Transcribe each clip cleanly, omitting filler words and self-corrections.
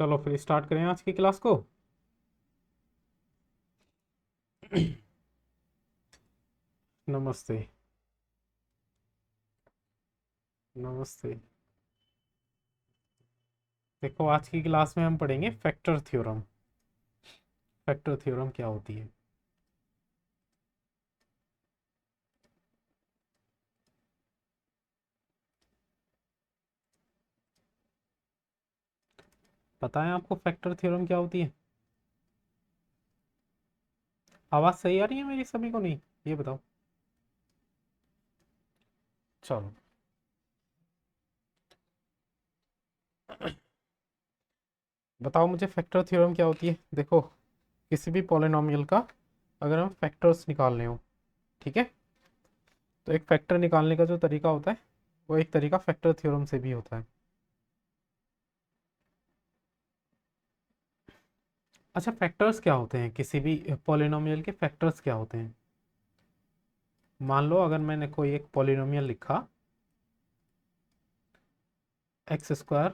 चलो फिर स्टार्ट करें आज की क्लास को। नमस्ते। नमस्ते। देखो आज की क्लास में हम पढ़ेंगे फैक्टर थ्योरम। फैक्टर थ्योरम क्या होती है? पता है आपको फैक्टर थ्योरम क्या होती है? आवाज़ सही आ रही है मेरी सभी को? नहीं, ये बताओ। चलो, बताओ मुझे फैक्टर थ्योरम क्या होती है। देखो, किसी भी पॉलिनोमियल का अगर हम फैक्टर्स निकालने हो, ठीक है, तो एक फैक्टर निकालने का जो तरीका होता है वो एक तरीका फैक्टर थ्योरम से भी होता है। अच्छा, फैक्टर्स क्या होते हैं? किसी भी पॉलिनोमियल के फैक्टर्स क्या होते हैं? मान लो अगर मैंने कोई एक पॉलिनोमियल लिखा x square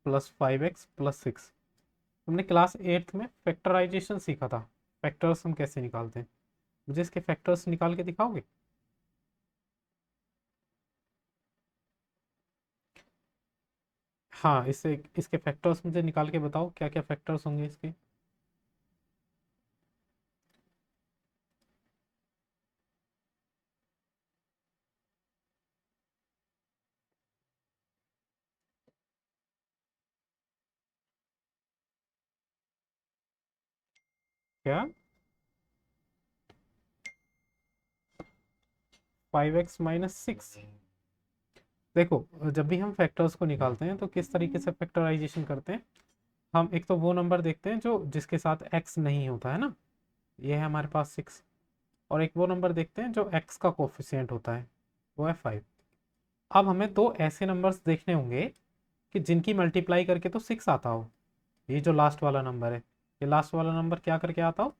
plus 5x plus 6। हमने क्लास 8th में फैक्टराइजेशन सीखा था। फैक्टर्स हम कैसे निकालते हैं, मुझे इसके फैक्टर्स निकाल के दिखाओगे? हाँ, इससे इसके फैक्टर्स मुझे निकाल के बताओ, क्या क्या फैक्टर्स होंगे इसके। क्या? 5x-6। देखो, जब भी हम फैक्टर्स को निकालते हैं तो किस तरीके से फैक्टराइजेशन करते हैं? हम एक तो वो नंबर देखते हैं जो जिसके साथ x नहीं होता है ना, ये है हमारे पास 6। और एक वो नंबर देखते हैं जो x का कोफिशिएंट होता है, वो है 5। अब हमें दो ऐसे नंबर्स देखने होंगे कि जिनकी मल्टीप्लाई करके तो 6 आता हो। ये जो लास्ट वाला नंबर है, ये लास्ट वाला नंबर क्या करके आता हो?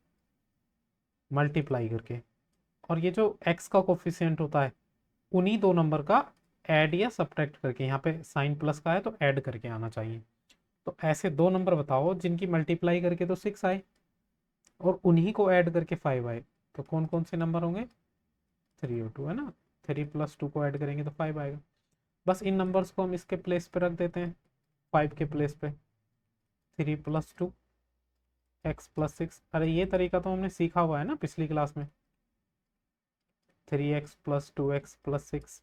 मल्टीप्लाई करके। और ये जो x का कोफिशिएंट होता है, उन्हीं दो नंबर का ऐड या सब्ट्रैक्ट करके, यहाँ पे साइन प्लस का है तो ऐड करके आना चाहिए। तो ऐसे दो नंबर बताओ जिनकी मल्टीप्लाई करके तो 6 आए और उन्हीं को ऐड करके 5 आए। तो कौन कौन से नंबर होंगे? 3 और 2 है ना। 3 + 2 को ऐड करेंगे तो 5 आएगा। बस इन नंबर्स को हम इसके प्लेस पे रख देते हैं, 5 के प्लेस पे। 3 + 2 x + 6। अरे ये तरीका तो हमने सीखा हुआ है ना पिछली क्लास में। 3x + 2x + 6।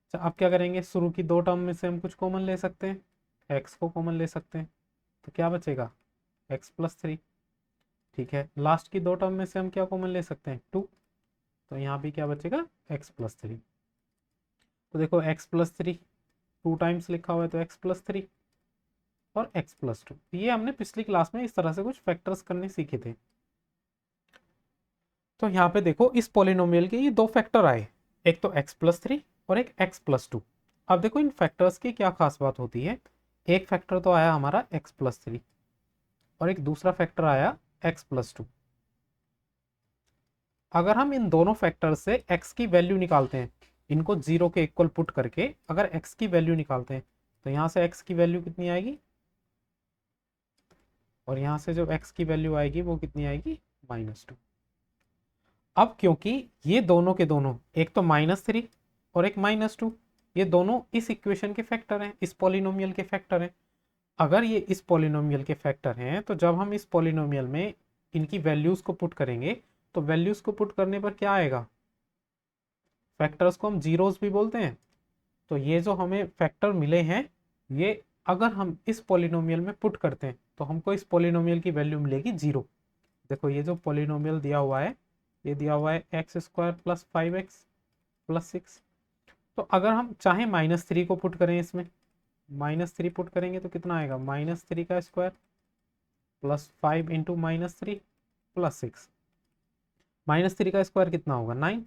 अच्छा, अब क्या करेंगे? शुरू की दो टर्म में से हम कुछ कॉमन ले सकते हैं, x को कॉमन ले सकते हैं। तो क्या बचेगा? x + 3। ठीक है, लास्ट की दो टर्म में से हम क्या कॉमन ले सकते हैं? 2। तो यहाँ भी क्या बचेगा? x + 3। तो देखो, x + 3 टू टाइम्स लिखा हुआ है तो x + 3 और x + 2। ये हमने पिछली क्लास में इस तरह से कुछ फैक्टर्स करने सीखे थे। तो यहाँ पे देखो, इस पॉलिनोमियल के ये दो फैक्टर आए, एक तो x + 3 और एक x + 2। अब देखो इन फैक्टर्स की क्या खास बात होती है। एक फैक्टर तो आया हमारा x + 3 और एक दूसरा फैक्टर आया x + 2। अगर हम इन दोनों फैक्टर से x की वैल्यू निकालते हैं, इनको 0 के इक्वल पुट करके अगर x की वैल्यू निकालते हैं, तो यहाँ से x की वैल्यू कितनी आएगी? और यहाँ से जो x की वैल्यू आएगी वो कितनी आएगी? -2। अब क्योंकि ये दोनों के दोनों, एक तो -3 और एक -2, ये दोनों इस इक्वेशन के फैक्टर हैं, इस पॉलिनोमियल के फैक्टर हैं। अगर ये इस पॉलिनोमियल के फैक्टर हैं तो जब हम इस पॉलिनोमियल में इनकी वैल्यूज को पुट करेंगे, तो वैल्यूज को पुट करने पर क्या आएगा? फैक्टर्स को हम जीरोस भी बोलते हैं। तो ये जो हमें फैक्टर मिले हैं, ये अगर हम इस पॉलिनोमियल में पुट करते हैं तो हमको इस पॉलिनोमियल की वैल्यू मिलेगी 0। देखो, ये जो पॉलिनोमियल दिया हुआ है, ये दिया हुआ है x² + 5x + 6। तो अगर हम चाहे -3 को पुट करें इसमें, -3 पुट करेंगे तो कितना आएगा? -3 का स्क्वायर +5 इंटू -3 + 6। -3 का स्क्वायर कितना होगा? 9।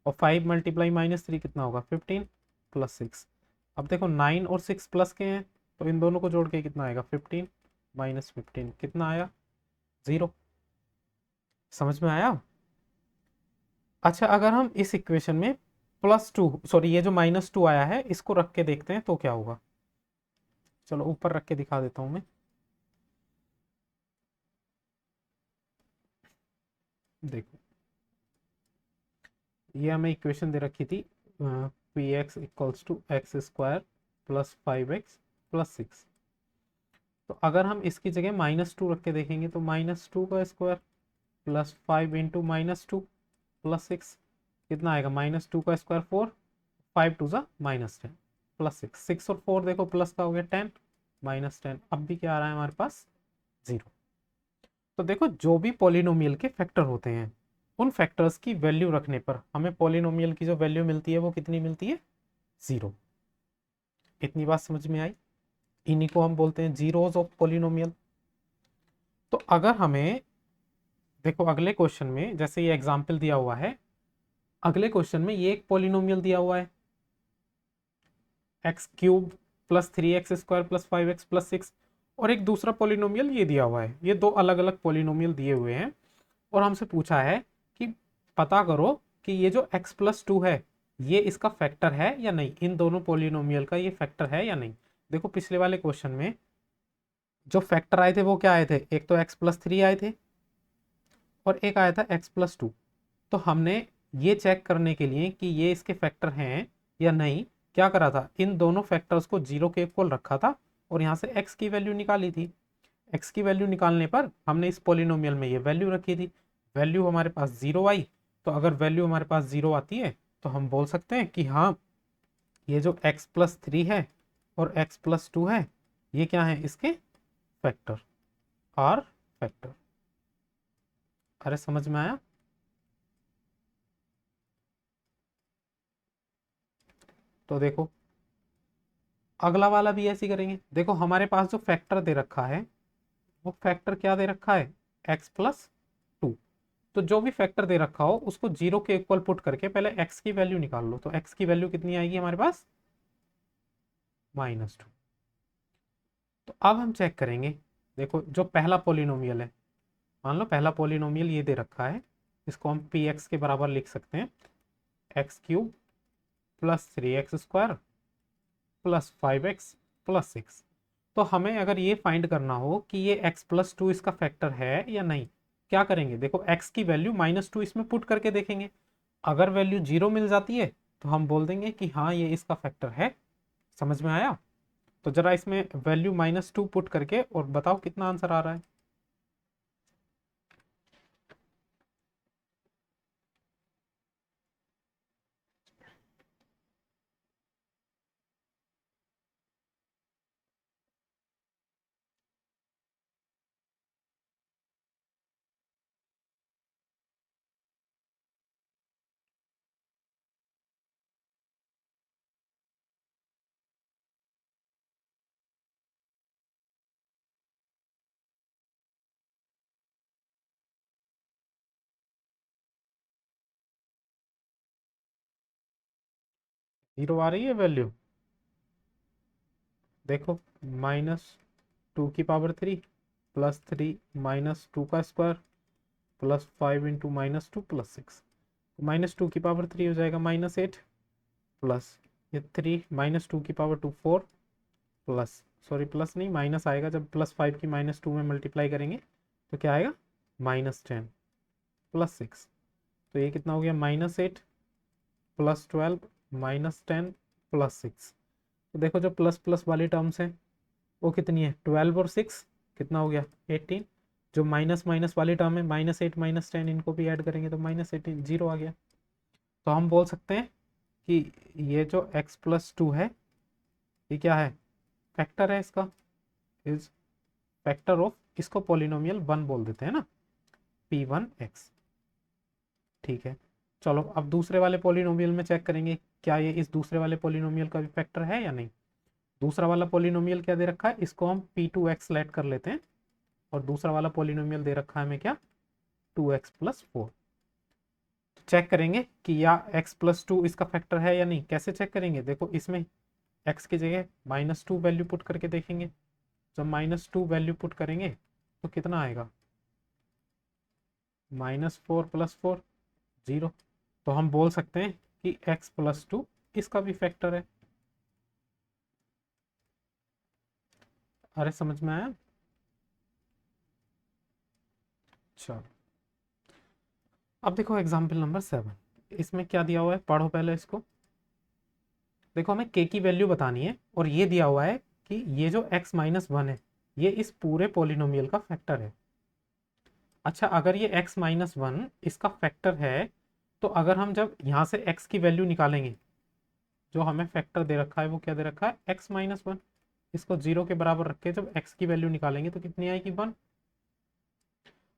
और 5 मल्टीप्लाई -3 कितना होगा? 15 + 6। अब देखो, 9 और 6 प्लस के हैं, तो इन दोनों को जोड़ के कितना आएगा? 15 -15 कितना आया? 0। समझ में आया? अच्छा, अगर हम इस इक्वेशन में +2, सॉरी, ये जो -2 आया है इसको रख के देखते हैं तो क्या होगा। चलो ऊपर रख के दिखा देता हूँ मैं। देखो ये हमें इक्वेशन दे रखी थी P x equals to x square plus 5x plus 6। तो अगर हम इसकी जगह -2 रख के देखेंगे तो -2 का स्क्वायर प्लस 5 इंटू -2 प्लस 6 कितना आएगा, -2 का स्क्वायर 4, 5 टू ज़ा -10 प्लस 6, 6 और 4 देखो प्लस का हो गया 10, -10, अब भी क्या आ रहा है हमारे पास 0। तो देखो जो भी पॉलिनोमियल के फैक्टर होते हैं उन फैक्टर्स की वैल्यू रखने पर हमें पॉलिनोमियल की जो वैल्यू मिलती है वो कितनी मिलती है, 0। इतनी बात समझ में आई। इन्हीं को हम बोलते हैं जीरोज ऑफ पॉलिनोमियल। तो अगर हमें देखो अगले क्वेश्चन में जैसे ये एग्जांपल दिया हुआ है, अगले क्वेश्चन में ये एक पॉलिनोमियल दिया हुआ है x cube plus 3x² plus 5x plus 6, और एक दूसरा पॉलिनोमियल ये दिया हुआ है। ये दो अलग अलग पॉलिनोमियल दिए हुए हैं और हमसे पूछा है कि पता करो कि ये जो x+2 है ये इसका फैक्टर है या नहीं, इन दोनों पॉलिनोमियल का ये फैक्टर है या नहीं। देखो पिछले वाले क्वेश्चन में जो फैक्टर आए थे वो क्या आए थे, एक तो x+3 आए थे और एक आया था x+2। तो हमने ये चेक करने के लिए कि ये इसके फैक्टर हैं या नहीं क्या करा था, इन दोनों फैक्टर्स को 0 के इक्वल रखा था और यहाँ से x की वैल्यू निकाली थी। x की वैल्यू निकालने पर हमने इस पॉलिनोमियल में ये वैल्यू रखी थी, वैल्यू हमारे पास 0 आई। तो अगर वैल्यू हमारे पास 0 आती है तो हम बोल सकते हैं कि हाँ ये जो x+3 है और x+2 है ये क्या है, इसके फैक्टर, आर फैक्टर। अरे समझ में आया। तो देखो अगला वाला भी ऐसे ही करेंगे। देखो हमारे पास जो फैक्टर दे रखा है वो फैक्टर क्या दे रखा है, x+2। तो जो भी फैक्टर दे रखा हो उसको 0 के इक्वल पुट करके पहले x की वैल्यू निकाल लो। तो x की वैल्यू कितनी आएगी हमारे पास, -2। तो अब हम चेक करेंगे, देखो जो पहला पॉलिनोमियल है, मान लो पहला पॉलिनोमियल ये दे रखा है, इसको हम पी एक्स के बराबर लिख सकते हैं, x³ plus 3x² plus 5x plus 6। तो हमें अगर ये फाइंड करना हो कि ये x+2 इसका फैक्टर है या नहीं, क्या करेंगे, देखो x की वैल्यू -2 इसमें पुट करके देखेंगे। अगर वैल्यू 0 मिल जाती है तो हम बोल देंगे कि हाँ ये इसका फैक्टर है। समझ में आया। तो जरा इसमें वैल्यू -2 पुट करके और बताओ कितना आंसर आ रहा है। जीरो आ रही है वैल्यू, देखो -2 की पावर 3 प्लस 3 -2 का स्क्वायर प्लस 5 इंटू -2 प्लस 6, -2 की पावर 3 हो जाएगा -8 प्लस ये 3 -2 की पावर 2 4 प्लस, सॉरी प्लस नहीं माइनस आएगा, जब +5 की -2 में मल्टीप्लाई करेंगे तो क्या आएगा, -10 प्लस 6। तो ये कितना हो गया, -8 प्लस 12 -10 प्लस 6। तो देखो जो प्लस प्लस वाली टर्म्स हैं वो कितनी है, 12 और 6 कितना हो गया, 18। जो माइनस माइनस वाली टर्म है -8 -10 इनको भी ऐड करेंगे तो -18, 0 आ गया। तो हम बोल सकते हैं कि ये जो x+2 है ये क्या है, फैक्टर है इसका, इज फैक्टर ऑफ, इसको पॉलिनोमियल 1 बोल देते हैं ना, p1x। ठीक है, चलो अब दूसरे वाले पॉलिनोमियल में चेक करेंगे क्या ये इस दूसरे वाले पॉलिनोमियल का भी फैक्टर है या नहीं। दूसरा वाला पॉलिनोमियल क्या दे रखा है, इसको हम p2x लेट कर लेते हैं और दूसरा वाला पॉलिनोमियल दे रखा है हमें क्या, 2x+4। चेक करेंगे कि या x+2 इसका फैक्टर है या नहीं। कैसे चेक करेंगे, देखो इसमें x की जगह -2 वैल्यू पुट करके देखेंगे। जब -2 वैल्यू पुट करेंगे तो कितना आएगा, -4 + 4 0। तो हम बोल सकते हैं कि x+2 इसका भी फैक्टर है। अरे समझ में आया। अच्छा अब देखो एग्जाम्पल नंबर 7, इसमें क्या दिया हुआ है, पढ़ो पहले इसको। देखो हमें k की वैल्यू बतानी है और ये दिया हुआ है कि ये जो x माइनस वन है ये इस पूरे पोलिनोमियल का फैक्टर है। अच्छा, अगर ये x माइनस वन इसका फैक्टर है तो अगर हम जब यहाँ से x की वैल्यू निकालेंगे, जो हमें फैक्टर दे रखा है वो क्या दे रखा है, x माइनस वन, इसको जीरो के बराबर रख के जब x की वैल्यू निकालेंगे तो कितनी आएगी, वन।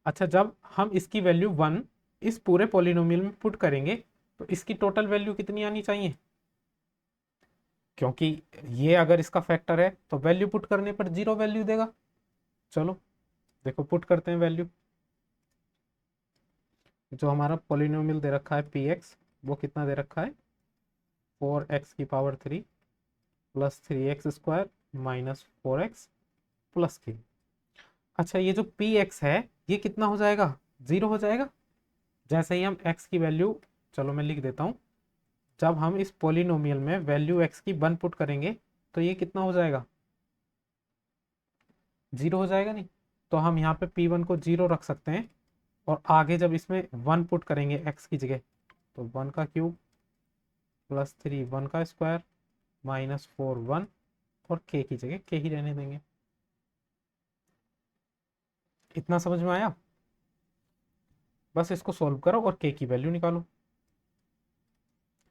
अच्छा, जब हम इसकी वैल्यू वन इस पूरे पोलिनोमियल में पुट करेंगे तो इसकी टोटल वैल्यू कितनी आनी चाहिए, क्योंकि ये अगर इसका फैक्टर है तो वैल्यू पुट करने पर जीरो वैल्यू देगा। चलो देखो पुट करते हैं वैल्यू। जो हमारा पोलिनोमियल दे रखा है पी एक्स, वो कितना दे रखा है, 4x की power 3 plus 3x² minus 4x plus के। अच्छा, ये जो पी एक्स है ये कितना हो जाएगा, जीरो हो जाएगा। जैसे ही हम x की वैल्यू, चलो मैं लिख देता हूँ, जब हम इस पोलिनोमियल में वैल्यू x की वन पुट करेंगे तो ये कितना हो जाएगा, जीरो हो जाएगा। नहीं तो हम यहाँ पे p1 को जीरो रख सकते हैं और आगे जब इसमें वन पुट करेंगे x की जगह तो वन का क्यूब प्लस 3 वन का स्क्वायर माइनस 4 वन, और k की जगह k ही रहने देंगे। इतना समझ में आया। बस इसको सॉल्व करो और k की वैल्यू निकालो।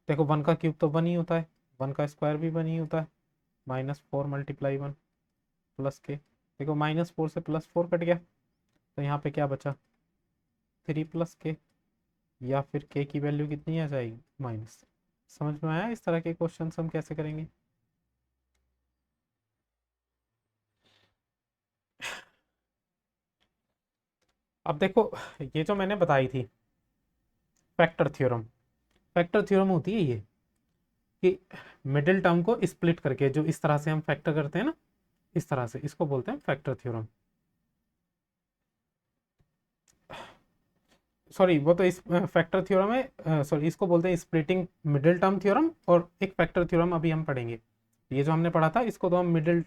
देखो वन का क्यूब तो वन ही होता है, वन का स्क्वायर भी वन ही होता है, माइनस 4 मल्टीप्लाई वन प्लस के। देखो माइनस 4 से प्लस 4 कट गया तो यहाँ पे क्या बचा, 3 प्लस के, या फिर k की वैल्यू कितनी आ जाएगी, माइनस। समझ में आया इस तरह के क्वेश्चन हम कैसे करेंगे। अब देखो ये जो मैंने बताई थी फैक्टर थ्योरम, फैक्टर थ्योरम होती है ये कि मिडिल टर्म को स्प्लिट करके जो इस तरह से हम फैक्टर करते हैं ना, इस तरह से इसको बोलते हैं फैक्टर थ्योरम। सॉरी, वो तो इस फैक्टर थ्योरम है, सॉरी इसको बोलते हैं स्प्लिटिंग मिडिल टर्म थ्योरम, और एक फैक्टर थ्योरम अभी हम पढ़ेंगे। ये जो हमने पढ़ा था इसको तो हम मिडिल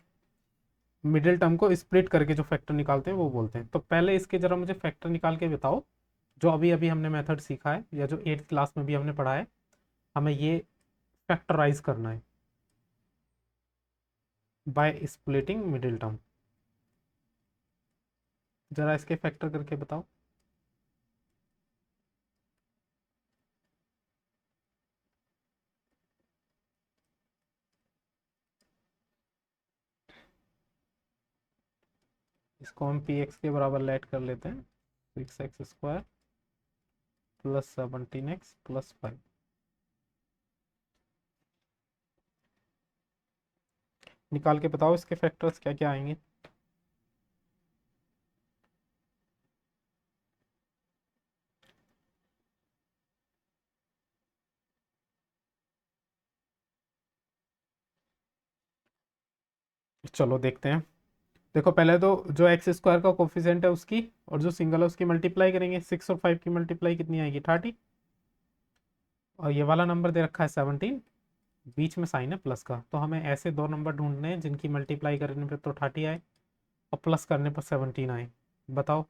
मिडिल टर्म को स्प्लिट करके जो फैक्टर निकालते हैं वो बोलते हैं। तो पहले इसके जरा मुझे फैक्टर निकाल के बताओ, जो अभी अभी हमने मेथड सीखा है या जो 8th क्लास में भी हमने पढ़ा है, हमें ये फैक्टराइज करना है बाय स्प्लिटिंग मिडिल टर्म। जरा इसके फैक्टर करके बताओ। इसको हम पी एक्स के बराबर लेट कर लेते हैं, 6x² प्लस 17x प्लस 5। निकाल के बताओ इसके फैक्टर्स क्या क्या आएंगे। चलो देखते हैं। देखो पहले तो जो x² का कोफिशिएंट है उसकी और जो सिंगल है उसकी मल्टीप्लाई करेंगे, 6 और 5 की मल्टीप्लाई कितनी आएगी, 30। और ये वाला नंबर दे रखा है 17, बीच में साइन है प्लस का, तो हमें ऐसे दो नंबर ढूंढने हैं जिनकी मल्टीप्लाई करने पर तो 30 आए और प्लस करने पर 17 आए। बताओ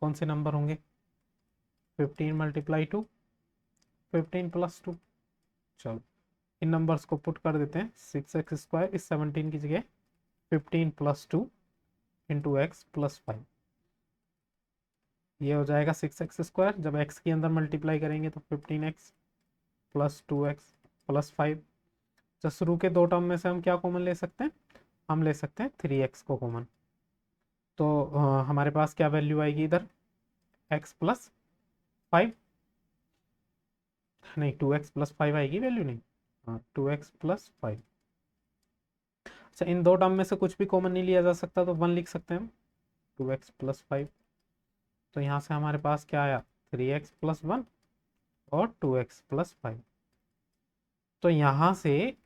कौन से नंबर होंगे। 15 मल्टीप्लाई टू 15 प्लस टू। चलो इन नंबर्स को पुट कर देते हैं, 6x² इस 17 की जगह 15 plus two into x plus 5। ये हो जाएगा 6x², जब x के अंदर मल्टीप्लाई करेंगे तो 15x प्लस 2x प्लस 5। तो शुरू के दो टर्म में से हम क्या कॉमन ले सकते हैं, हम ले सकते हैं 3x को कॉमन। तो हमारे पास क्या वैल्यू आएगी इधर, x प्लस 5, नहीं 2x प्लस 5 आएगी वैल्यू, नहीं हाँ 2x प्लस 5। अच्छा, इन दो टर्म में से कुछ भी कॉमन नहीं लिया जा सकता तो 1 लिख सकते हैं हम, 2x प्लस 5। तो यहाँ से हमारे पास क्या आया, 3x प्लस 1 और 2x प्लस 5। तो यहाँ से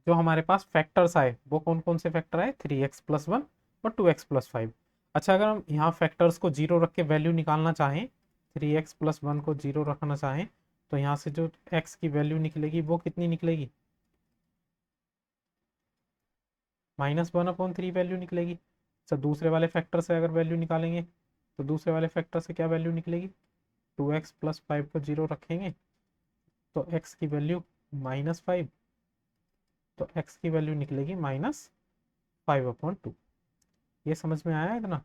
जो हमारे पास फैक्टर्स आए वो कौन कौन से फैक्टर आए, 3x प्लस 1 और 2x प्लस 5। अच्छा, अगर हम यहाँ फैक्टर्स को जीरो रख के वैल्यू निकालना चाहें, 3x प्लस 1 को जीरो रखना चाहें, तो यहाँ से जो x की वैल्यू निकलेगी वो कितनी निकलेगी, -1/3 वैल्यू निकलेगी। अच्छा, दूसरे वाले फैक्टर से अगर वैल्यू निकालेंगे तो दूसरे वाले फैक्टर से क्या वैल्यू निकलेगी, 2x प्लस 5 को 0 रखेंगे तो x की वैल्यू -5, तो x की वैल्यू निकलेगी -5/2। ये समझ में आया इतना?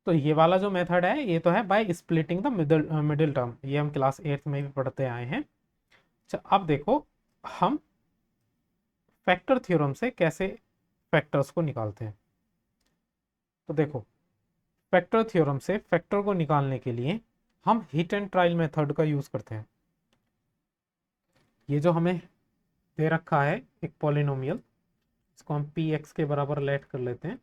तो ये वाला जो मेथड है ये तो है by splitting the middle term, ये हम क्लास 8 में भी पढ़ते आए हैं। अच्छा अब देखो हम फैक्टर थ्योरम से कैसे फैक्टर्स को निकालते हैं। तो देखो फैक्टर थ्योरम से फैक्टर को निकालने के लिए हम हिट एंड ट्रायल मेथड का यूज करते हैं। ये जो हमें दे रखा है एक पॉलिनोमियल, इसको हम पी एक्स के बराबर लेट कर लेते हैं।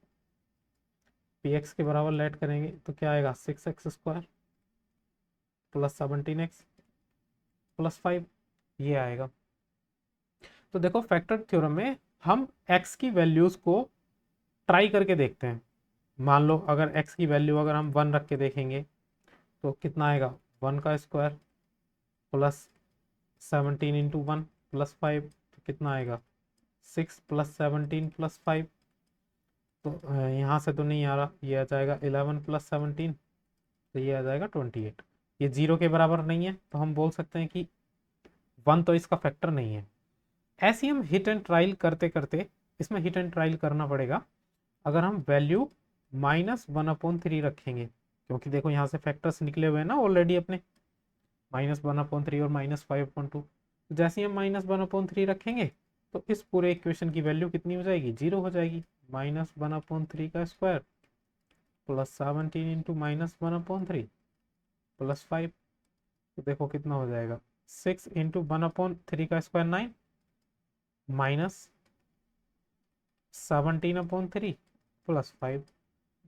पी एक्स के बराबर लेट करेंगे तो क्या आएगा, 6x² प्लस 17x प्लस 5, ये आएगा। तो देखो फैक्टर थ्योरम में हम x की वैल्यूज को ट्राई करके देखते हैं। मान लो अगर x की वैल्यू अगर हम 1 रख के देखेंगे तो कितना आएगा, 1 का स्क्वायर प्लस 17 इंटू 1 प्लस 5, तो कितना आएगा 6 प्लस 17 प्लस 5। तो यहाँ से तो नहीं आ रहा, ये आ जाएगा 11 प्लस 17, तो ये आ जाएगा 28। ये 0 के बराबर नहीं है तो हम बोल सकते हैं कि 1 तो इसका फैक्टर नहीं है। ऐसे ही हम हिट एंड ट्रायल करते करते, इसमें हिट एंड ट्रायल करना पड़ेगा। अगर हम वैल्यू -1/3 रखेंगे, क्योंकि देखो यहाँ से फैक्टर्स निकले हुए हैं ना ऑलरेडी अपने, -1/3 और -5/2। जैसे ही हम -1/3 रखेंगे तो इस पूरे इक्वेशन की वैल्यू कितनी हो जाएगी, 0 हो जाएगी। -1/3 का स्क्वायर प्लस 17 इंटू -1/3 प्लस 5, तो देखो कितना हो जाएगा, 6 इंटू 1/3 का स्क्वायर 9 माइनस 17/3 प्लस 5।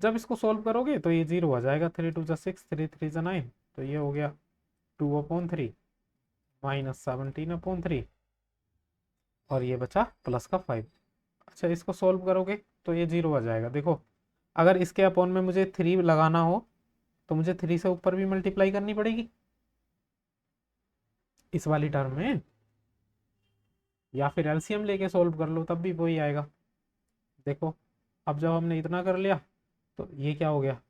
जब इसको सॉल्व करोगे तो ये 0 आ जाएगा, 3 2 6 3 3 9, तो ये हो गया 2/3 माइनस 17/3 और ये बचा प्लस का 5। अच्छा इसको सॉल्व करोगे तो ये 0 आ जाएगा। देखो अगर इसके अपॉन में मुझे 3 लगाना हो तो मुझे 3 से ऊपर भी मल्टीप्लाई करनी पड़ेगी इस वाली टर्म में, या फिर एलसीएम लेके सॉल्व कर लो तब भी वही आएगा। देखो अब जब हमने इतना कर लिया तो ये क्या हो गया,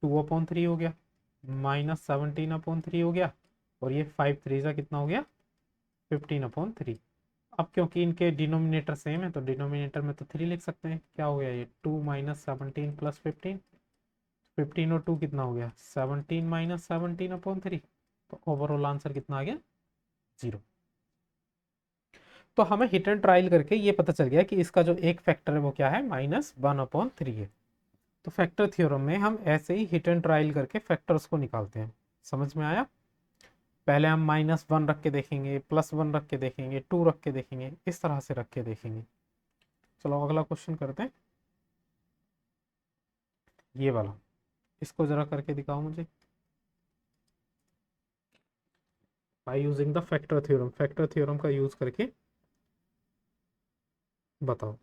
2/3 हो गया, -17/3 हो गया, और ये 5 3 का कितना हो गया, 15/3। अब क्योंकि इनके डिनोमिनेटर सेम है तो डिनोमिनेटर में तो 3 लिख सकते हैं। क्या हो गया ये 2 - 17 प्लस 15, 15 और 2 कितना हो गया, 17 - 17/3, तो ओवरऑल आंसर कितना आ गया, 0। तो हमें हिट एंड ट्रायल करके ये पता चल गया कि इसका जो एक फैक्टर है वो क्या है, -1/3 है। तो फैक्टर थ्योरम में हम ऐसे ही हिट एंड ट्रायल करके फैक्टर्स को निकालते हैं। समझ में आया? पहले हम -1 रख के देखेंगे, +1 रख के देखेंगे, 2 रख के देखेंगे, इस तरह से रख के देखेंगे। चलो अगला क्वेश्चन करते हैं, ये वाला, इसको जरा करके दिखाओ मुझे। By using the factor theorem, factor theorem का यूज करके बताओ।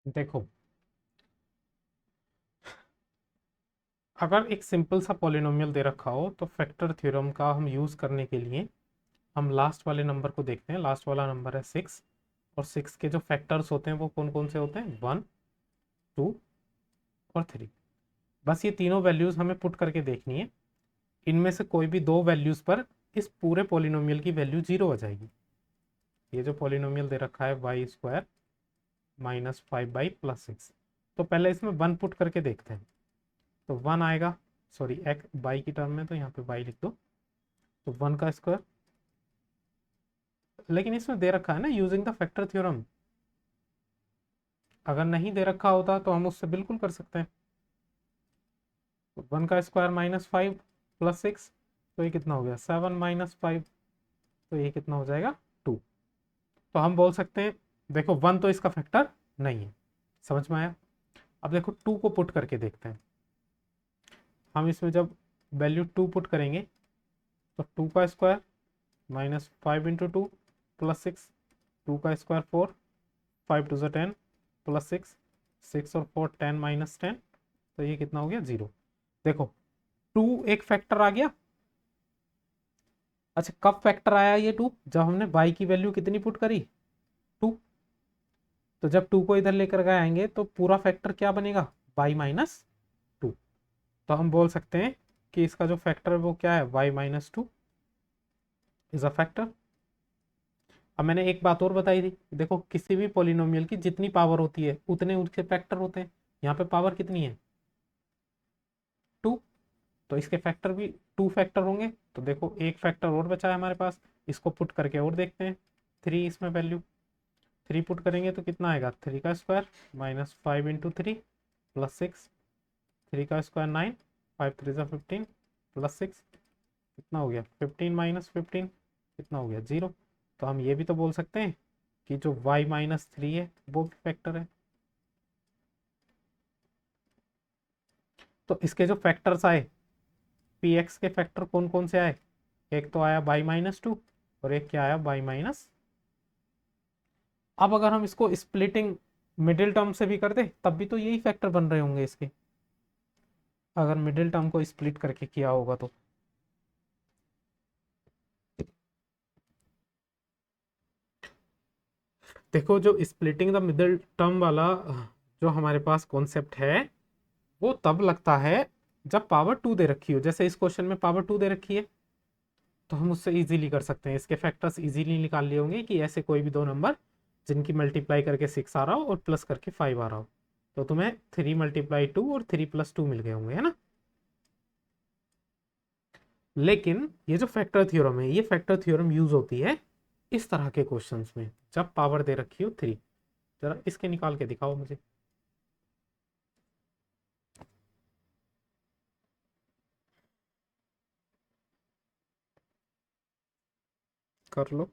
देखो अगर एक सिंपल सा पॉलिनोमियल दे रखा हो तो फैक्टर थ्योरम का हम यूज करने के लिए हम लास्ट वाले नंबर को देखते हैं। लास्ट वाला नंबर है 6, और 6 के जो फैक्टर्स होते हैं वो कौन कौन से होते हैं, 1 2 और 3। बस ये तीनों वैल्यूज हमें पुट करके देखनी है। इनमें से कोई भी दो वैल्यूज पर इस पूरे पॉलिनोमियल की वैल्यू 0 आ जाएगी। ये जो पॉलिनोमियल दे रखा है वाई स्क्वायर माइनस 5/+6, तो पहले इसमें 1 पुट करके देखते हैं। तो 1 आएगा, सॉरी एक्स बाई की टर्म में, तो यहाँ पे बाई लिख दो, तो 1 का स्क्वायर। लेकिन इसमें दे रखा है ना यूजिंग द फैक्टर थ्योरम, अगर नहीं दे रखा होता तो हम उससे बिल्कुल कर सकते हैं। तो 1 का स्क्वायर -5 + 6, तो ये कितना हो गया 7 - 5, तो ये कितना हो जाएगा 2। तो हम बोल सकते हैं, देखो 1 तो इसका फैक्टर नहीं है, समझ में आया। अब देखो 2 को पुट करके देखते हैं। हम इसमें जब वैल्यू 2 पुट करेंगे तो 2 का स्क्वायर -5 × 2 + 6, 2 का स्क्वायर 4, 5 2 10 +6, 6 और 4 10 - 10, तो ये कितना हो गया 0। देखो 2 एक फैक्टर आ गया। अच्छा कब फैक्टर आया ये 2? जब हमने y की वैल्यू कितनी पुट करी, 2। तो जब 2 को इधर लेकर गए आएंगे तो पूरा फैक्टर क्या बनेगा, y-2। तो हम बोल सकते हैं कि इसका जो फैक्टर है वो क्या है, y-2 इज अ फैक्टर। अब मैंने एक बात और बताई थी, देखो किसी भी पॉलिनोमियल की जितनी पावर होती है उतने उसके फैक्टर होते हैं। यहाँ पे पावर कितनी है, 2, तो इसके फैक्टर भी 2 फैक्टर होंगे। तो देखो एक फैक्टर और बचा है हमारे पास, इसको पुट करके और देखते हैं। 3 इसमें वैल्यू 3 पुट करेंगे तो कितना आएगा, 3 का स्क्वायर -5 × 3 + 6, 3 का स्क्वायर 9, 5 3 15 +6, कितना हो गया 15 - 15, कितना हो गया 0। तो हम ये भी तो बोल सकते हैं कि जो y-3 है वो भी फैक्टर है। तो इसके जो फैक्टर्स आए, पी एक्स के फैक्टर कौन कौन से आए, एक तो आया y-2 और एक क्या आया y-। अब अगर हम इसको स्प्लिटिंग मिडिल टर्म से भी कर दे तब भी तो यही फैक्टर बन रहे होंगे इसके, अगर मिडिल टर्म को स्प्लिट करके किया होगा तो। देखो जो स्प्लिटिंग द मिडिल टर्म वाला जो हमारे पास कॉन्सेप्ट है वो तब लगता है जब पावर 2 दे रखी हो। जैसे इस क्वेश्चन में पावर 2 दे रखी है तो हम उससे इजीली कर सकते हैं, इसके फैक्टर्स इजीली निकाल लिए होंगे कि ऐसे कोई भी दो नंबर जिनकी मल्टीप्लाई करके 6 आ रहा हो और प्लस करके 5 आ रहा हो, तो तुम्हें 3 × 2 और 3 + 2 मिल गए होंगे, है ना। लेकिन ये जो फैक्टर थ्योरम है, ये फैक्टर थ्योरम यूज होती है इस तरह के क्वेश्चंस में जब पावर दे रखी हो 3। जरा इसके निकाल के दिखाओ मुझे, कर लो।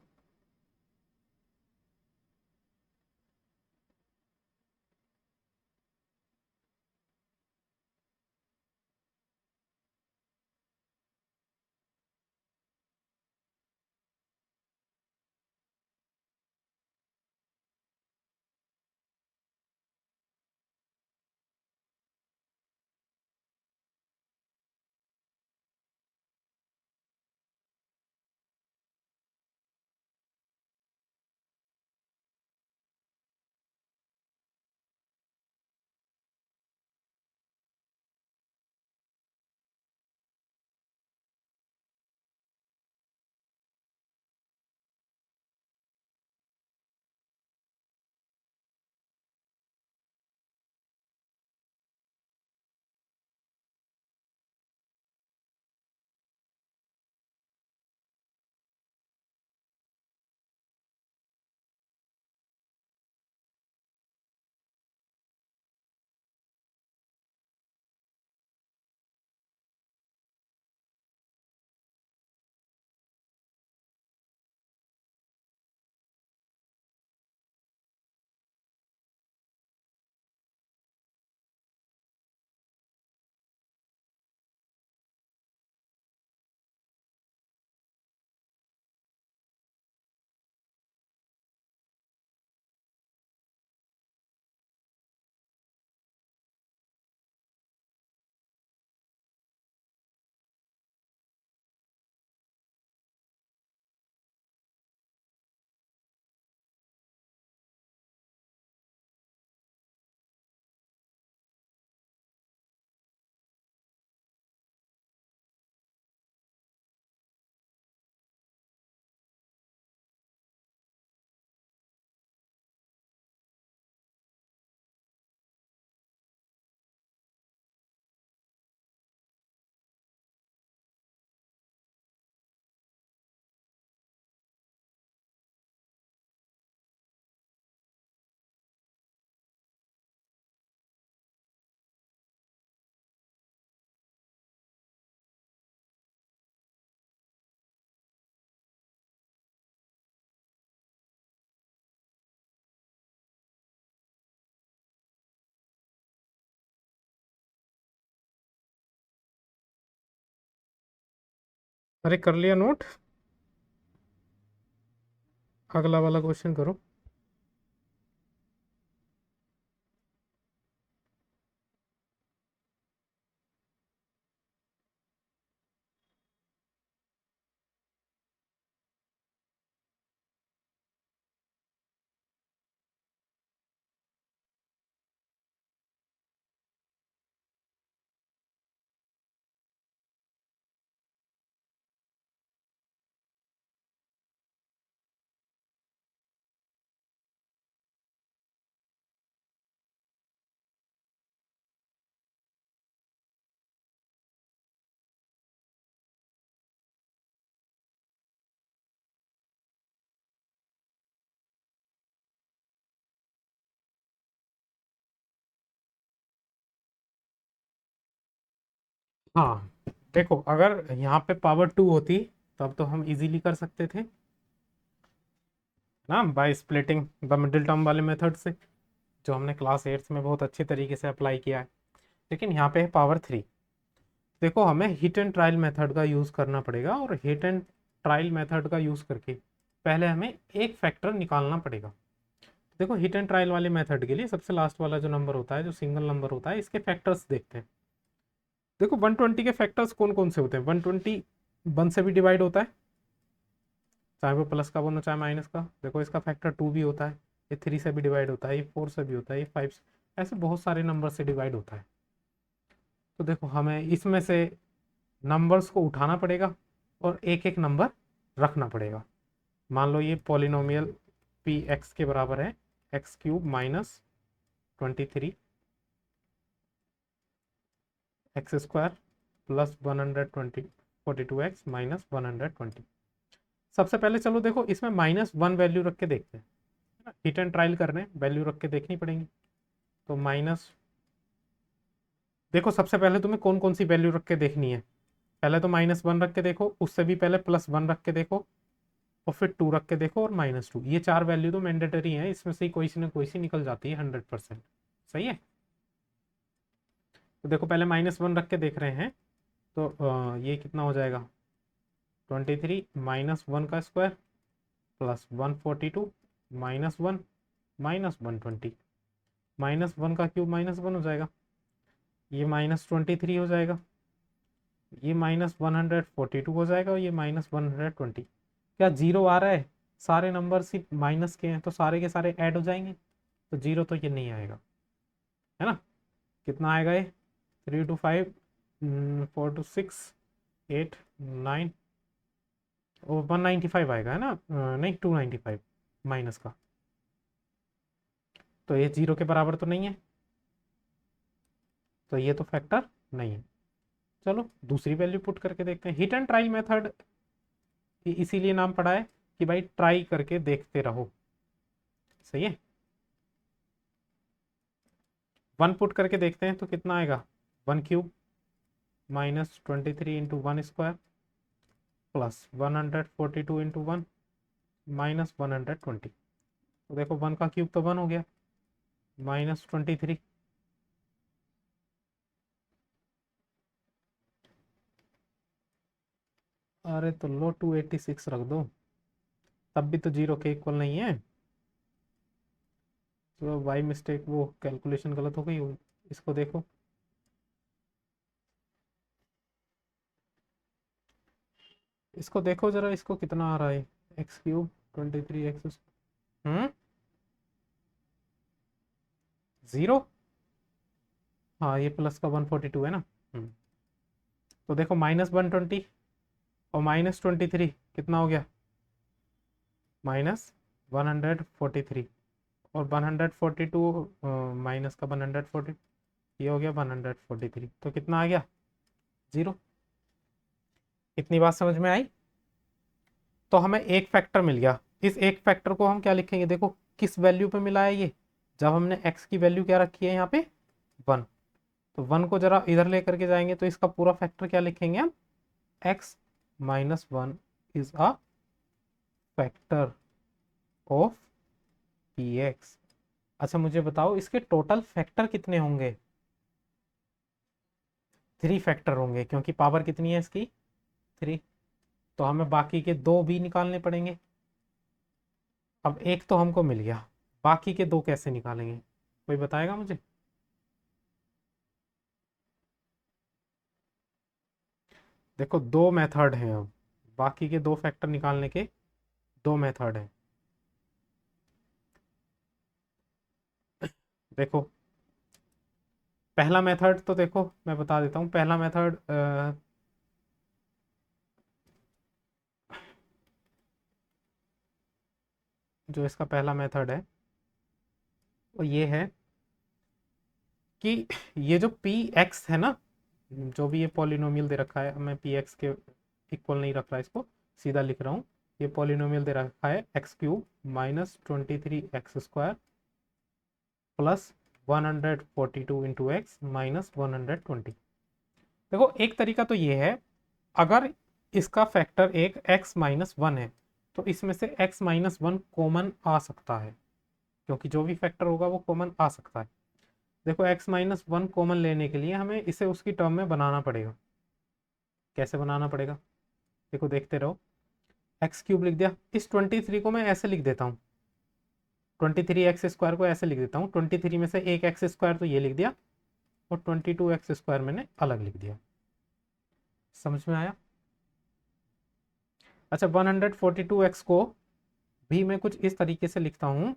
अरे कर लिया नोट, अगला वाला क्वेश्चन करो। हाँ देखो, अगर यहाँ पे पावर 2 होती तब तो हम इजीली कर सकते थे ना, by splitting the middle term वाले मेथड से, जो हमने क्लास 8 में बहुत अच्छे तरीके से अप्लाई किया है। लेकिन यहाँ पे है पावर 3। देखो हमें हिट एंड ट्रायल मेथड का यूज़ करना पड़ेगा, और हिट एंड ट्रायल मेथड का यूज़ करके पहले हमें एक फैक्टर निकालना पड़ेगा। देखो हिट एंड ट्रायल वाले मेथड के लिए सबसे लास्ट वाला जो नंबर होता है, जो सिंगल नंबर होता है, इसके फैक्टर्स देखते हैं। देखो 120 के फैक्टर्स कौन कौन से होते हैं? 120 1 से भी डिवाइड होता है, चाहे वो प्लस का वन हो चाहे माइनस का। देखो इसका फैक्टर 2 भी होता है, ये 3 से भी डिवाइड होता है, ये 4 से भी होता है, ये 5 से, ऐसे बहुत सारे नंबर से डिवाइड होता है। तो देखो हमें इसमें से नंबर्स को उठाना पड़ेगा और एक एक नंबर रखना पड़ेगा। मान लो ये पॉलिनोमियल पी एक्स के बराबर है x cube minus 23 x square plus 142 x minus 120। सबसे पहले चलो देखो इसमें -1 वैल्यू रख के देखते हैं। हिट एंड ट्रायल करने वैल्यू रख के देखनी पड़ेंगी। तो माइनस, देखो सबसे पहले तुम्हें कौन कौन सी वैल्यू रख के देखनी है। पहले तो -1 रख के देखो, उससे भी पहले +1 रख के देखो, और फिर 2 रख के देखो, और -2। ये 4 वैल्यू तो मैंडेटरी है, इसमें से कोई सी ना कोई सी निकल जाती है 100%। सही है। तो देखो पहले -1 रख के देख रहे हैं, तो ये कितना हो जाएगा? 23 -1 का स्क्वायर प्लस 142 -1 -120, -1 का क्यूब -1 हो जाएगा, ये -23 हो जाएगा, ये -142 हो जाएगा, और ये -120। क्या जीरो आ रहा है? सारे नंबर सिर्फ माइनस के हैं, तो सारे के सारे ऐड हो जाएंगे, तो जीरो तो ये नहीं आएगा, है ना। कितना आएगा ये? 3 to 5 4 to 6 8 9, वो 195 आएगा, है ना। नहीं 295 माइनस का, तो ये जीरो के बराबर तो नहीं है, तो ये तो फैक्टर नहीं है। चलो दूसरी वैल्यू पुट करके देखते हैं। हिट एंड ट्राई मेथड इसीलिए नाम पड़ा है कि भाई ट्राई करके देखते रहो। सही है। 1 पुट करके देखते हैं तो कितना आएगा? 1 cube -23 into 1 square plus 142 into 1 -120। तो देखो 1 का क्यूब तो 1 हो गया, -23। अरे तो लो 286 रख दो, तब भी तो जीरो के इक्वल नहीं है। तो बाई मिस्टेक वो कैलकुलेशन गलत हो गई होगी। इसको देखो, इसको देखो जरा, इसको कितना आ रहा है? एक्स क्यूब 23 एक्स, हम्म, जीरो। हाँ ये प्लस का 142 है ना। हम्म। तो देखो -120 और -23 कितना हो गया? -143, और 142 माइनस का 140, ये हो गया 143, तो कितना आ गया? जीरो। इतनी बात समझ में आई? तो हमें एक फैक्टर मिल गया। इस एक फैक्टर को हम क्या लिखेंगे? देखो किस वैल्यू पे मिला है ये, जब हमने x की वैल्यू क्या रखी है यहाँ पे? 1। तो 1 को जरा इधर लेकर के जाएंगे, तो इसका पूरा फैक्टर क्या लिखेंगे हम? x -1 is a factor of P x. अच्छा मुझे बताओ इसके टोटल फैक्टर कितने होंगे? 3 फैक्टर होंगे, क्योंकि पावर कितनी है इसकी? 3। तो हमें बाकी के दो भी निकालने पड़ेंगे। अब एक तो हमको मिल गया, बाकी के दो कैसे निकालेंगे, कोई बताएगा मुझे? देखो दो मेथड हैं, अब बाकी के दो फैक्टर निकालने के दो मेथड हैं। देखो पहला मेथड तो देखो मैं बता देता हूँ, पहला मेथड जो इसका पहला मेथड है वो ये है कि ये जो पी एक्स है ना, जो भी ये पॉलिनोमियल दे रखा है, मैं पी एक्स के इक्वल नहीं रख रहा इसको, सीधा लिख रहा हूँ। ये पॉलिनोमियल दे रखा है x cube minus 23x² plus 142 into x minus 120। देखो एक तरीका तो ये है, अगर इसका फैक्टर एक x-1 है तो इसमें से x-1 कॉमन आ सकता है, क्योंकि जो भी फैक्टर होगा वो कॉमन आ सकता है। देखो x-1 कॉमन लेने के लिए हमें इसे उसकी टर्म में बनाना पड़ेगा। कैसे बनाना पड़ेगा, देखो देखते रहो। एक्स क्यूब लिख दिया, इस 23 को मैं ऐसे लिख देता हूँ, 23x² को ऐसे लिख देता हूँ, 23 में से एक x² तो ये लिख दिया और 22x² मैंने अलग लिख दिया। समझ में आया? अच्छा 142x को भी मैं कुछ इस तरीके से लिखता हूँ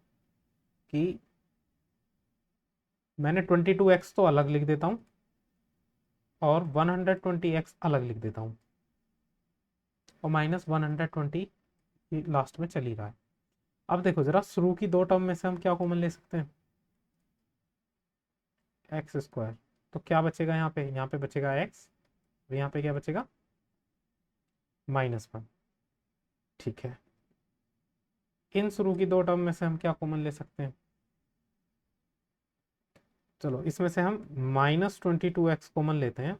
कि मैंने 22x तो अलग लिख देता हूँ और 120x अलग लिख देता हूँ और माइनस 120 लास्ट में चल ही रहा है। अब देखो जरा, शुरू की दो टर्म में से हम क्या कॉमन ले सकते हैं, x²। तो क्या बचेगा यहाँ पे बचेगा x, और यहाँ पे क्या बचेगा, -1। ठीक है, इन शुरू की दो टर्म में से हम क्या कॉमन ले सकते हैं, चलो इसमें से हम -22x कॉमन लेते हैं।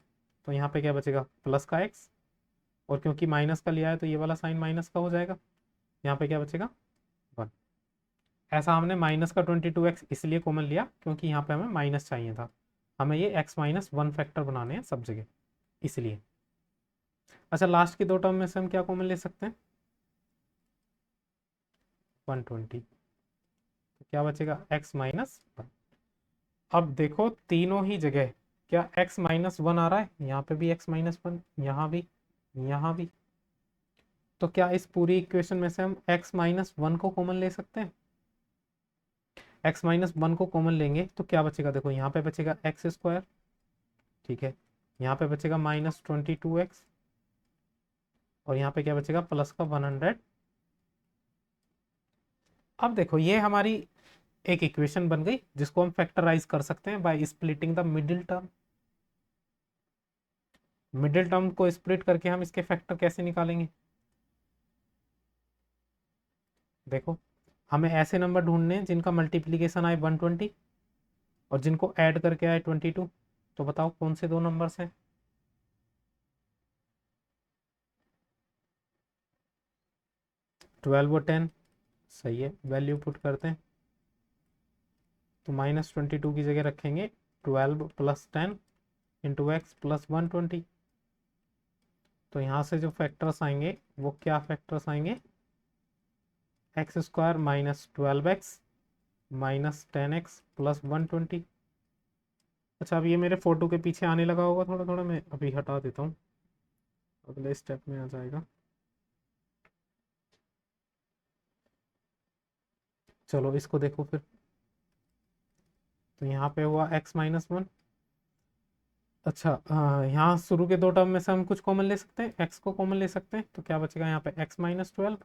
तो यहाँ पे क्या बचेगा, प्लस का x, और क्योंकि माइनस का लिया है तो ये वाला साइन माइनस का हो जाएगा। यहाँ पे क्या बचेगा, 1। ऐसा हमने माइनस का 22x इसलिए कॉमन लिया क्योंकि यहाँ पे हमें माइनस चाहिए था, हमें ये x-1 फैक्टर बनाने हैं सब जगह, इसलिए। अच्छा लास्ट की दो टर्म में से हम क्या कॉमन ले सकते हैं, 120। तो क्या बचेगा, x-1। अब देखो तीनों ही जगह क्या x-1 आ रहा है, यहाँ पे भी x-1, यहाँ भी, यहाँ भी। तो क्या इस पूरी इक्वेशन में से हम x-1 को कॉमन ले सकते हैं? x-1 को कॉमन लेंगे तो क्या बचेगा, देखो यहाँ पे बचेगा x², ठीक है, यहाँ पे बचेगा -22x, और यहाँ पे क्या बचेगा, प्लस का 100। अब देखो ये हमारी एक इक्वेशन बन गई जिसको हम फैक्टराइज कर सकते हैं by splitting the middle term. Middle term को स्प्लिट करके हम इसके फैक्टर कैसे निकालेंगे, देखो हमें ऐसे नंबर ढूंढने हैं जिनका मल्टीप्लीकेशन आए 120 और जिनको ऐड करके आए 22। तो बताओ कौन से दो नंबर्स हैं, 12 और 10। सही है, वैल्यू पुट करते हैं तो -22 की जगह रखेंगे 12 + 10 इंटू एक्स प्लस 120। तो यहाँ से जो फैक्टर्स आएंगे वो क्या फैक्टर्स आएंगे, x² -12x -10x प्लस 120। अच्छा अब ये मेरे फोटो के पीछे आने लगा होगा थोड़ा थोड़ा, मैं अभी हटा देता हूँ, अगले स्टेप में आ जाएगा। चलो इसको देखो फिर, तो यहाँ पे हुआ x-1। अच्छा यहाँ शुरू के दो टर्म में से हम कुछ कॉमन ले सकते हैं, x को कॉमन ले सकते हैं तो क्या बचेगा यहाँ पे x-12।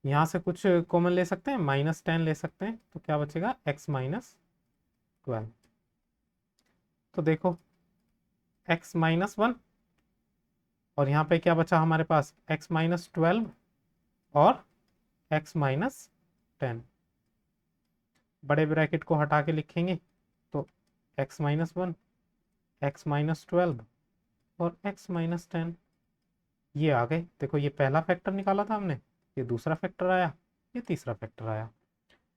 यहाँ से कुछ कॉमन ले सकते हैं, -10 ले सकते हैं तो क्या बचेगा, x-12। तो देखो x-1 और यहाँ पे क्या बचा हमारे पास, x-12 और x-10। बड़े ब्रैकेट को हटा के लिखेंगे तो x-1 x-12 और x-10 ये आ गए। देखो ये पहला फैक्टर निकाला था हमने, ये दूसरा फैक्टर आया, ये तीसरा फैक्टर आया।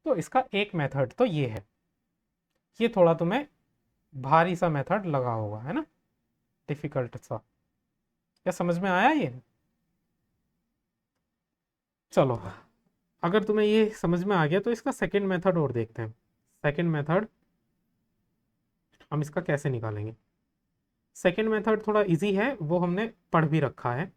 तो इसका एक मेथड तो ये है, ये थोड़ा तुम्हें भारी सा मेथड लगा होगा है ना, डिफिकल्ट सा। क्या समझ में आया ये? चलो, अगर तुम्हें ये समझ में आ गया तो इसका सेकंड मेथड और देखते हैं। सेकंड मेथड हम इसका कैसे निकालेंगे। सेकंड मेथड थोड़ा इजी है, वो हमने पढ़ भी रखा है।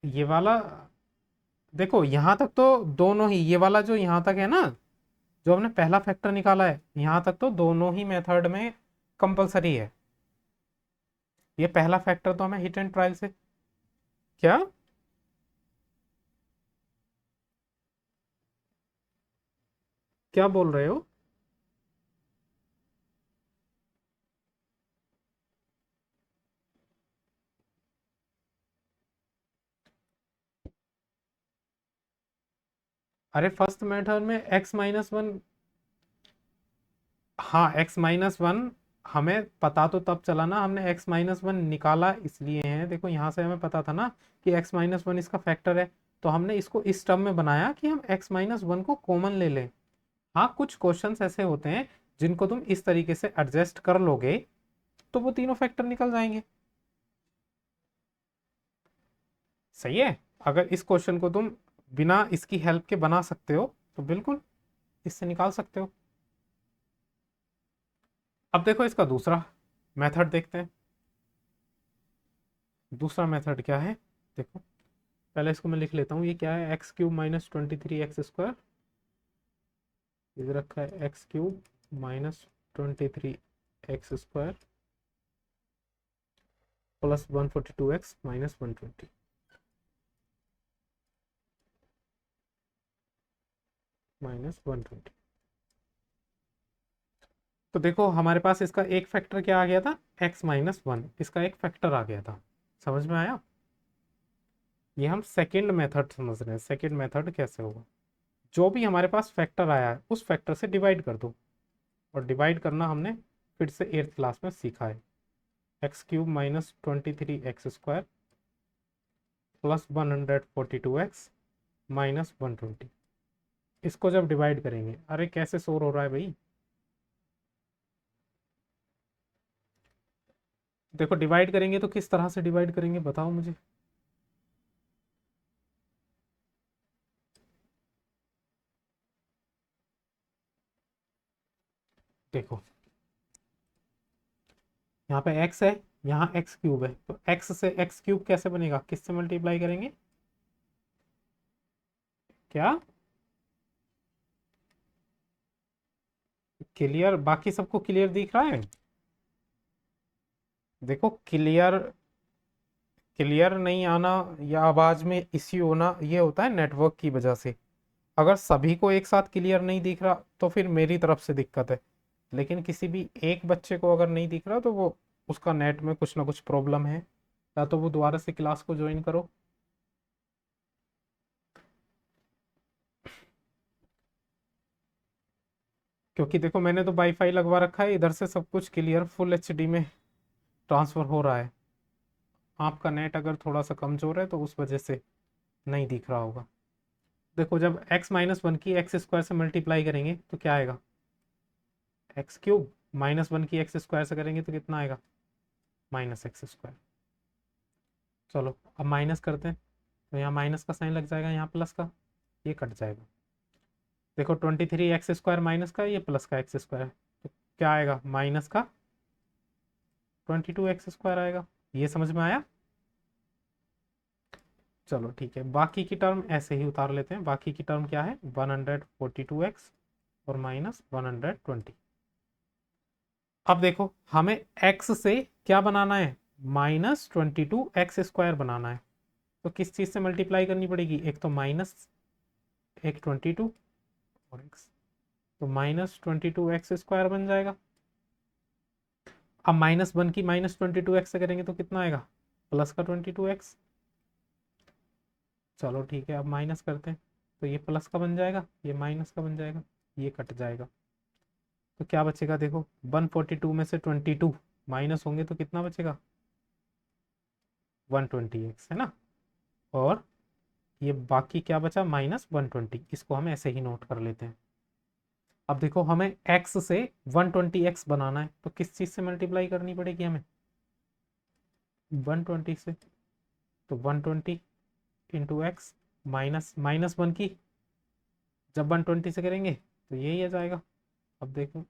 ये वाला देखो, यहां तक तो दोनों ही, ये वाला जो यहां तक है ना, जो हमने पहला फैक्टर निकाला है, यहां तक तो दोनों ही मेथड में कंपलसरी है। ये पहला फैक्टर तो हमें हिट एंड ट्रायल से, क्या, क्या बोल रहे हो? अरे फर्स्ट मेथड में x-1, हाँ x-1 हमें पता तो तब चला ना, हमने x-1 निकाला इसलिए है, देखो यहाँ से हमें पता था ना कि x-1 इसका फैक्टर है, तो हमने इसको इस टर्म में बनाया कि हम x-1 को कॉमन ले लें। हाँ, कुछ क्वेश्चंस ऐसे होते हैं जिनको तुम इस तरीके से एडजस्ट कर लोगे तो वो तीनों फैक्टर निकल जाएंगे। सही है। अगर इस क्वेश्चन को तुम बिना इसकी हेल्प के बना सकते हो तो बिल्कुल इससे निकाल सकते हो। अब देखो इसका दूसरा मेथड देखते हैं। दूसरा मेथड क्या है, देखो पहले इसको मैं लिख लेता हूँ। ये क्या है, x³ - 23 x², इधर रखा है x³ - 23 x² plus 142x - 120 minus 120। तो देखो हमारे पास इसका एक फैक्टर क्या आ गया था, x-1, इसका एक फैक्टर आ गया था। समझ में आया? ये हम सेकंड मेथड समझ रहे हैं। सेकंड मेथड कैसे होगा, जो भी हमारे पास फैक्टर आया है उस फैक्टर से डिवाइड कर दो। और डिवाइड करना हमने फिर से 8th क्लास में सीखा है। x³ - 23 x² plus 142x minus 120। इसको जब डिवाइड करेंगे, अरे कैसे शोर हो रहा है भाई, देखो डिवाइड करेंगे तो किस तरह से डिवाइड करेंगे बताओ मुझे। देखो यहाँ पे x है, यहाँ x³ है, तो x से x³ कैसे बनेगा, किससे मल्टीप्लाई करेंगे, क्या, क्लियर, बाकी सबको क्लियर दिख रहा है? देखो क्लियर, क्लियर नहीं आना या आवाज में इश्यू होना ये होता है नेटवर्क की वजह से। अगर सभी को एक साथ क्लियर नहीं दिख रहा तो फिर मेरी तरफ से दिक्कत है, लेकिन किसी भी एक बच्चे को अगर नहीं दिख रहा तो वो उसका नेट में कुछ ना कुछ प्रॉब्लम है, या तो वो दोबारा से क्लास को ज्वाइन करो। क्योंकि देखो मैंने तो वाईफाई लगवा रखा है, इधर से सब कुछ क्लियर फुल एचडी में ट्रांसफर हो रहा है। आपका नेट अगर थोड़ा सा कमजोर है तो उस वजह से नहीं दिख रहा होगा। देखो जब x-1 की x² से मल्टीप्लाई करेंगे तो क्या आएगा, x³ -1 की x² से करेंगे तो कितना आएगा, -x²। चलो अब माइनस करते हैं, तो यहाँ माइनस का साइन लग जाएगा, यहाँ प्लस का, ये कट जाएगा। देखो 23 x² माइनस का, ये प्लस का x², तो क्या आएगा, माइनस का 22 x² आएगा। ये समझ में आया? चलो ठीक है, बाकी की टर्म ऐसे ही उतार लेते हैं। बाकी की टर्म क्या है, 142x और माइनस 120। अब देखो हमें x से क्या बनाना है, -22x² बनाना है, तो किस चीज से मल्टीप्लाई करनी पड़ेगी, एक तो माइनस, एक 22 और x, तो -22x² बन जाएगा। अब -1 की -22x से करेंगे तो कितना आएगा, प्लस का 22x। चलो ठीक है, अब माइनस करते हैं, तो ये प्लस का बन जाएगा, ये माइनस का बन जाएगा, ये कट जाएगा, तो क्या बचेगा, देखो 142 में से 22 माइनस होंगे तो कितना बचेगा, 120x है ना। और ये बाकी क्या बचा, -120, इसको हम ऐसे ही नोट कर लेते हैं। अब देखो हमें x से 120x बनाना है, तो किस चीज से मल्टीप्लाई करनी पड़ेगी हमें? 120 से। तो 120 into x minus minus one की जब 120 से करेंगे तो यही आ जाएगा। अब देखो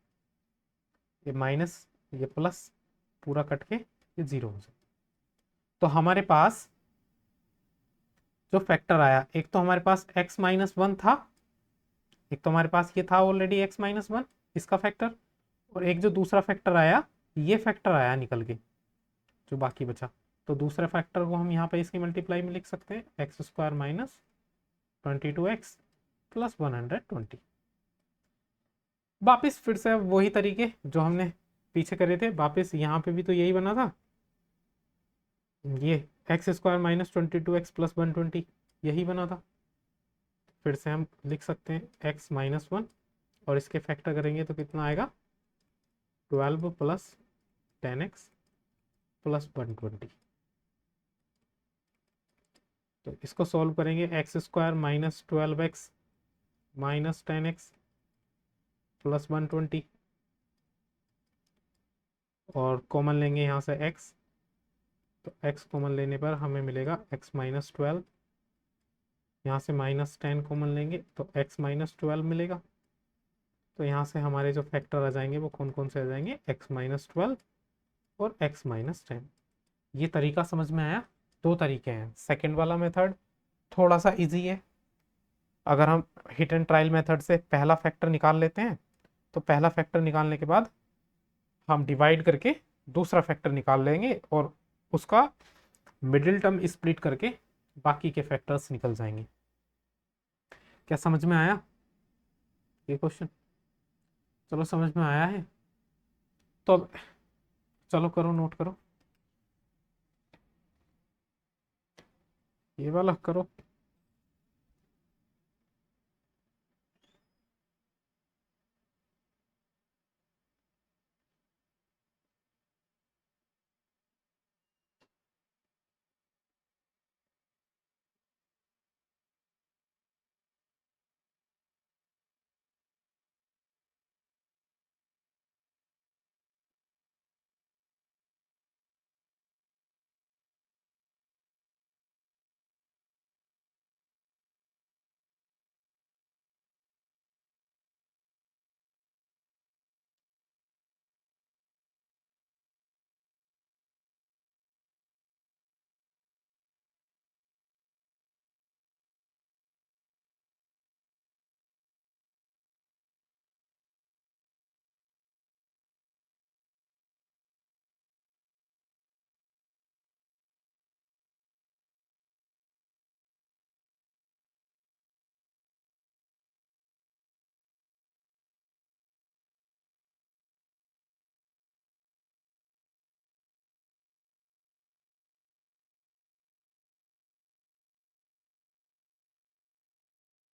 ये माइनस, ये प्लस, पूरा कट के ये जीरो हो जाए। तो हमारे पास जो फैक्टर आया, एक तो हमारे पास x माइनस वन था, एक तो हमारे पास ये था ऑलरेडी x माइनस वन, इसका फैक्टर, और एक जो दूसरा फैक्टर आया, ये फैक्टर आया निकल के जो बाकी बचा। तो दूसरे फैक्टर को हम यहाँ पे इसकी मल्टीप्लाई में लिख सकते हैं, x square minus 22x plus 120। वापिस फिर से वही तरीके जो हमने पीछे करे थे, वापिस यहाँ पे भी तो यही बना था, ये x square minus 22x plus 120 यही बना था। फिर से हम लिख सकते हैं x माइनस वन, और इसके फैक्टर करेंगे तो कितना आएगा, 12 प्लस 10x प्लस 120। तो इसको सॉल्व करेंगे, x square minus 12x minus 10x plus 120, और कॉमन लेंगे यहाँ से x, तो x कॉमन लेने पर हमें मिलेगा x माइनस 12, यहाँ से माइनस 10 कॉमन लेंगे तो x माइनस 12 मिलेगा। तो यहाँ से हमारे जो फैक्टर आ जाएंगे वो कौन कौन से आ जाएंगे, x माइनस 12 और x माइनस 10। ये तरीका समझ में आया? दो तरीके हैं। सेकेंड वाला मेथड थोड़ा सा इजी है। अगर हम हिट एंड ट्रायल मेथड से पहला फैक्टर निकाल लेते हैं, तो पहला फैक्टर निकालने के बाद हम डिवाइड करके दूसरा फैक्टर निकाल लेंगे, और उसका मिडिल टर्म स्प्लिट करके बाकी के फैक्टर्स निकल जाएंगे। क्या समझ में आया ये क्वेश्चन? चलो समझ में आया है तो अब चलो करो, नोट करो, ये वाला करो।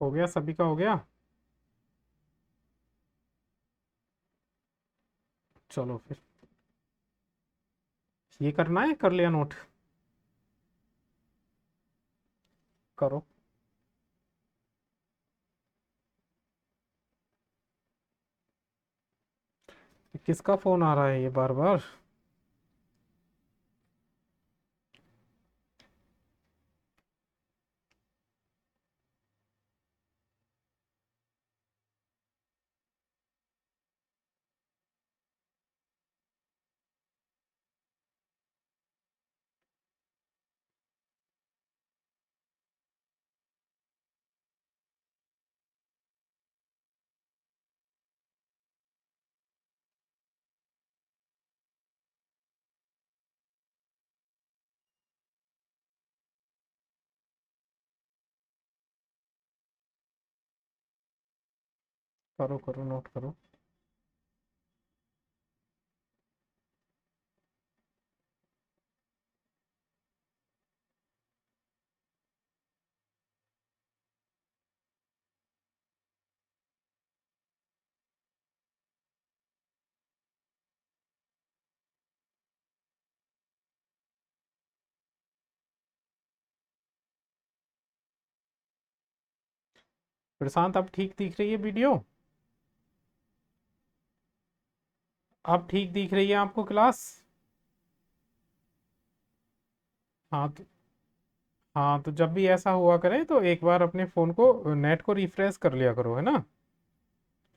हो गया, सभी का हो गया? चलो फिर ये करना है, कर लिया नोट? करो। किसका फोन आ रहा है ये बार बार? करो करो, नोट करो। प्रशांत अब ठीक दिख रही है वीडियो? अब ठीक दिख रही है आपको क्लास? हाँ तो, हाँ तो जब भी ऐसा हुआ करे तो एक बार अपने फ़ोन को नेट को रिफ्रेश कर लिया करो, है ना?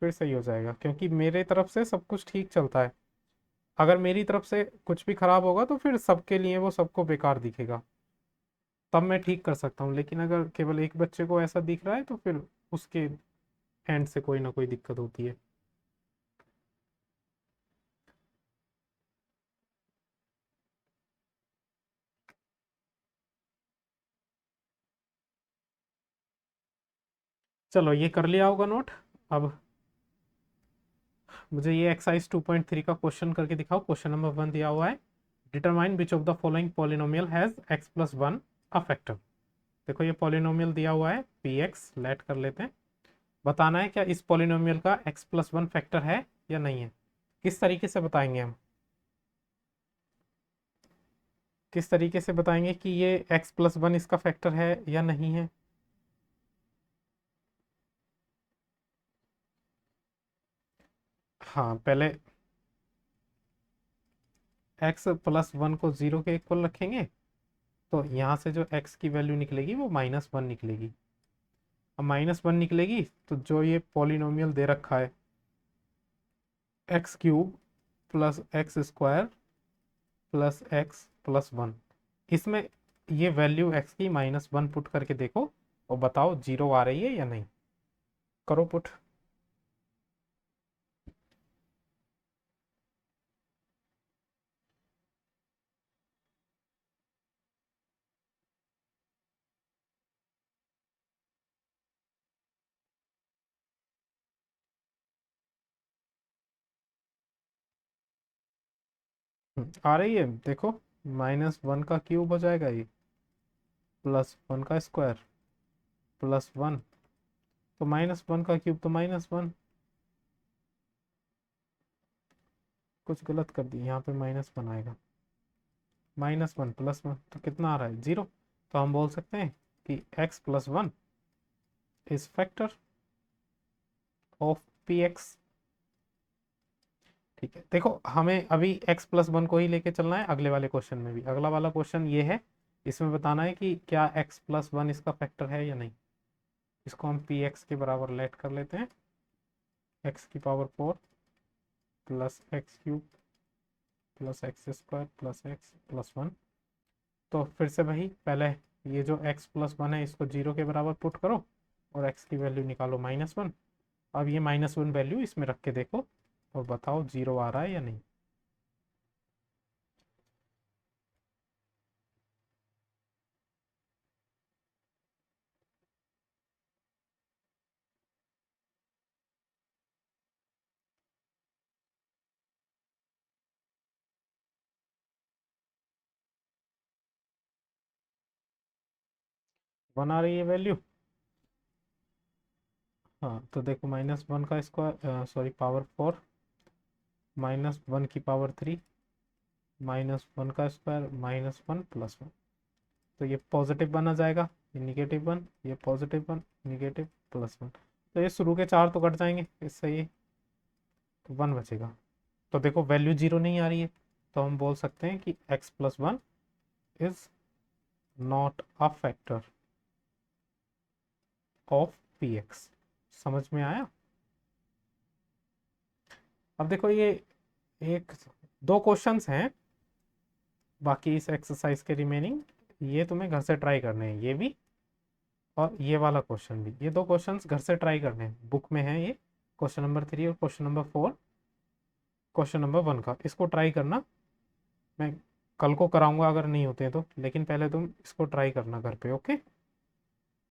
फिर सही हो जाएगा, क्योंकि मेरे तरफ से सब कुछ ठीक चलता है। अगर मेरी तरफ से कुछ भी खराब होगा तो फिर सबके लिए वो सबको बेकार दिखेगा, तब मैं ठीक कर सकता हूँ। लेकिन अगर केवल एक बच्चे को ऐसा दिख रहा है तो फिर उसके एंड से कोई ना कोई दिक्कत होती है। चलो ये कर लिया होगा नोट। अब मुझे ये एक्सरसाइज 2.3 का क्वेश्चन करके दिखाओ। क्वेश्चन नंबर 1 दिया हुआ है, determine which of the following polynomial has x plus one a factor. देखो ये पॉलिनोमियल दिया हुआ है पी एक्स, लेट कर लेते हैं। बताना है क्या इस पॉलिनोमियल का x प्लस वन फैक्टर है या नहीं है। किस तरीके से बताएंगे हम, किस तरीके से बताएंगे कि ये x प्लस वन इसका फैक्टर है या नहीं है। हाँ पहले x प्लस वन को जीरो के इक्वल रखेंगे, तो यहाँ से जो x की वैल्यू निकलेगी वो माइनस वन निकलेगी। अब माइनस वन निकलेगी तो जो ये पॉलिनोमियल दे रखा है x cube plus x square plus x plus one, इसमें ये वैल्यू एक्स की माइनस वन पुट करके देखो और बताओ जीरो आ रही है या नहीं। करो पुट। आ रही है देखो, माइनस वन का क्यूब हो जाएगा ये, प्लस वन का स्क्वायर प्लस वन, तो माइनस वन का क्यूब तो माइनस वन। कुछ गलत कर दी, यहाँ पे माइनस वन आएगा, माइनस वन प्लस वन तो कितना आ रहा है जीरो। तो हम बोल सकते हैं कि x plus one is factor of P x. ठीक है, देखो हमें अभी x प्लस वन को ही लेके चलना है अगले वाले क्वेश्चन में भी। अगला वाला क्वेश्चन ये है, इसमें बताना है कि क्या x प्लस वन इसका फैक्टर है या नहीं। इसको हम पी एक्स के बराबर लेट कर लेते हैं, x की power four plus x cube plus x square plus x plus one. तो फिर से वही, पहले ये जो x प्लस वन है इसको जीरो के बराबर पुट करो और x की वैल्यू निकालो माइनस वन। अब ये माइनस वन वैल्यू इसमें रख के देखो और बताओ जीरो आ रहा है या नहीं। वन आ रही है वैल्यू। हाँ तो देखो माइनस वन का square, sorry power four, minus one की पावर थ्री, माइनस वन का square minus one plus one. तो ये पॉजिटिव वन आ जाएगा, ये निगेटिव वन, ये positive one, negative plus one. तो ये शुरू के चार तो कट जाएंगे इससे, ये तो वन बचेगा। तो देखो वैल्यू जीरो नहीं आ रही है, तो हम बोल सकते हैं कि x plus one is not a factor of P x. समझ में आया? अब देखो ये एक दो क्वेश्चंस हैं बाकी इस एक्सरसाइज के रिमेनिंग, ये तुम्हें घर से ट्राई करने हैं, ये भी और ये वाला क्वेश्चन भी। ये दो क्वेश्चंस घर से ट्राई करने हैं, बुक में है ये, क्वेश्चन नंबर थ्री और question number four question number one का। इसको ट्राई करना, मैं कल को कराऊंगा अगर नहीं होते तो, लेकिन पहले तुम इसको ट्राई करना घर पे, ओके।